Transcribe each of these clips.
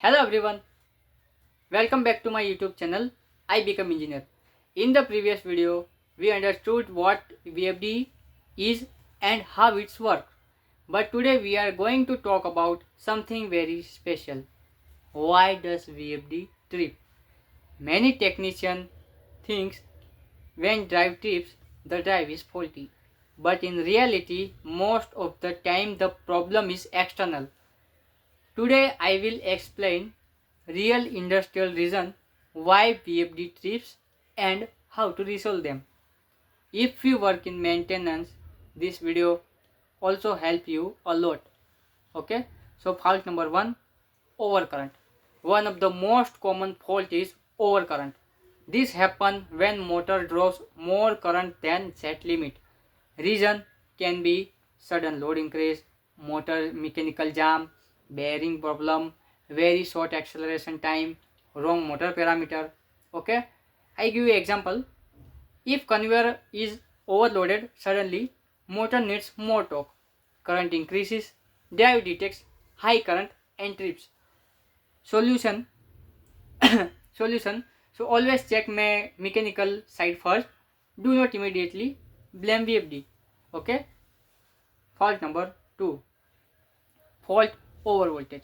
Hello everyone, welcome back to my YouTube channel I Become Engineer. In the previous video, we understood what VFD is and how it's work. But today we are going to talk about something very special. Why does VFD trip? Many technicians think when drive trips, the drive is faulty. But in reality, most of the time the problem is external. Today I will explain real industrial reason why VFD trips and how to resolve them. If you work in maintenance, this video also help you a lot. Okay, so fault number 1, overcurrent. One of the most common fault is overcurrent. This happens when motor draws more current than set limit. Reason can be sudden load increase, motor mechanical jam, bearing problem, very short acceleration time, wrong motor parameter. Okay, I give you example. If conveyor is overloaded suddenly, motor needs more torque. Current increases, drive detects high current and trips. Solution solution. So always check mechanical side first. Do not immediately blame VFD. Okay. Fault number 2, fault overvoltage.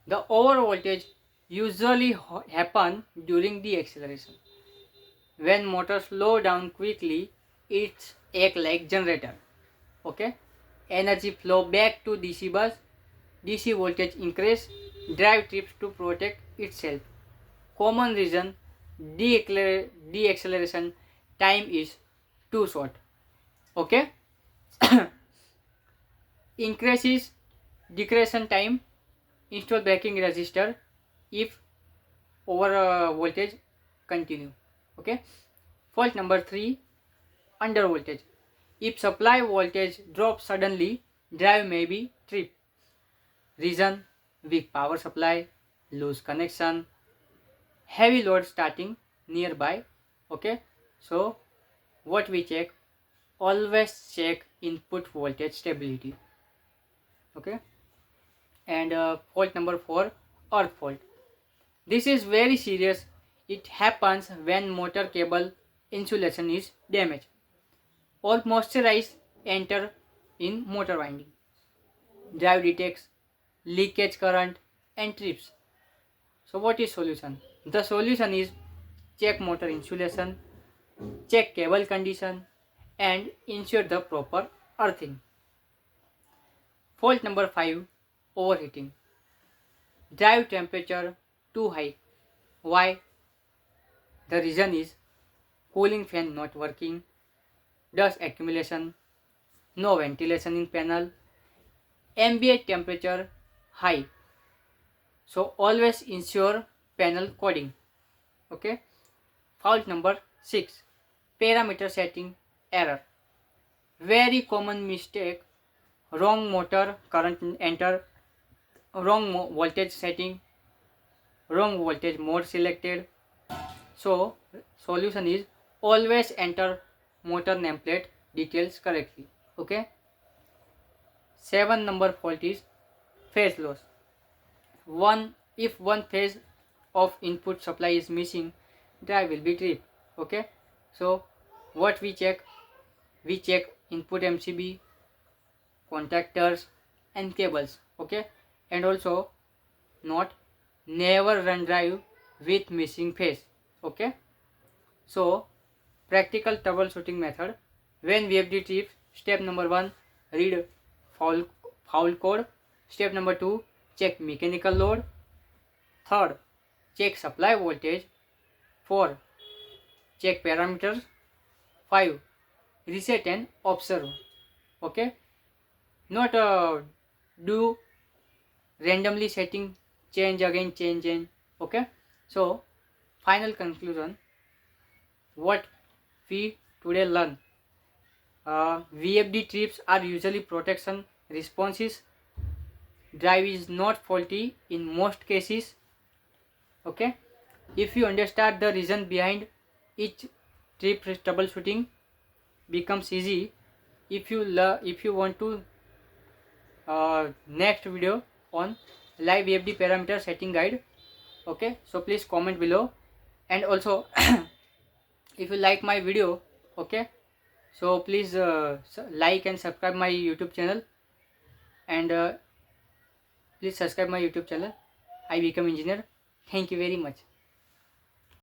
The overvoltage usually happen during the acceleration. When motors slow down quickly, it's act like generator. Okay, energy flow back to DC bus. DC voltage increase, drive trips to protect itself. Common reason, deceleration time is too short. Okay, increases deceleration time, install braking resistor if over voltage continue. Okay, fault number 3, under voltage. If supply voltage drops suddenly, drive may be trip. Reason, weak power supply, loose connection, heavy load starting nearby. Okay, so what we check, always check input voltage stability. Okay, and fault number 4, earth fault. This is very serious. It happens when motor cable insulation is damaged or moisture enter in motor winding. Drive detects leakage current and trips. So what is solution? The solution is check motor insulation, check cable condition and ensure the proper earthing. Fault number 5, overheating. Drive temperature too high. Why? The reason is cooling fan not working, dust accumulation, no ventilation in panel, ambient temperature high. So always ensure panel coding. Okay. Fault number 6, parameter setting error. Very common mistake, wrong motor current enter, wrong voltage setting, wrong voltage mode selected. So solution is always enter motor nameplate details correctly. Okay. 7 number fault is phase loss. If one phase of input supply is missing, drive will be tripped. Okay, so what we check, input MCB, contactors and cables. Okay, and also not, never run drive with missing phase. Okay, so practical troubleshooting method. When VFD trips, step number 1, read foul code. Step number 2, check mechanical load. Third, check supply voltage. 4, check parameters. 5, reset and observe. Okay, not do randomly setting, change again, change. Okay, so final conclusion, what we today learn, VFD trips are usually protection responses. Drive is not faulty in most cases. Okay, if you understand the reason behind each trip, troubleshooting becomes easy. If you want to next video on live VFD parameter setting guide. Okay, so please comment below, and also if you like my video, okay, so please like and subscribe my YouTube channel, and please subscribe my YouTube channel. I become engineer. Thank you very much.